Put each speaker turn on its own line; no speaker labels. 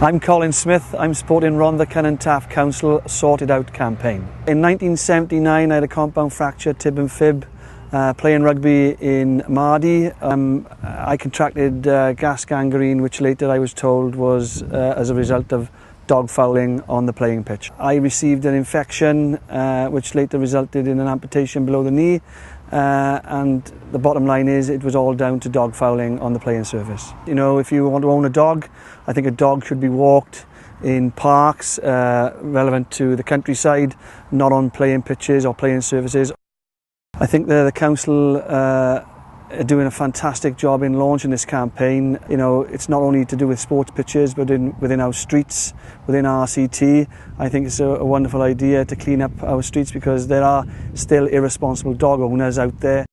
I'm Colin Smith. I'm supporting Rhondda Cynon Taf Council Sort It Out campaign. In 1979 I had a compound fracture, tib and fib, playing rugby in Mardy. I contracted gas gangrene, which later I was told was as a result of dog fouling on the playing pitch. I received an infection which later resulted in an amputation below the knee, and the bottom line is it was all down to dog fouling on the playing surface. You know, if you want to own a dog, I think a dog should be walked in parks relevant to the countryside, not on playing pitches or playing surfaces. I think the council are doing a fantastic job in launching this campaign. You know, it's not only to do with sports pitches, but within our streets, within RCT. I think it's a wonderful idea to clean up our streets because there are still irresponsible dog owners out there.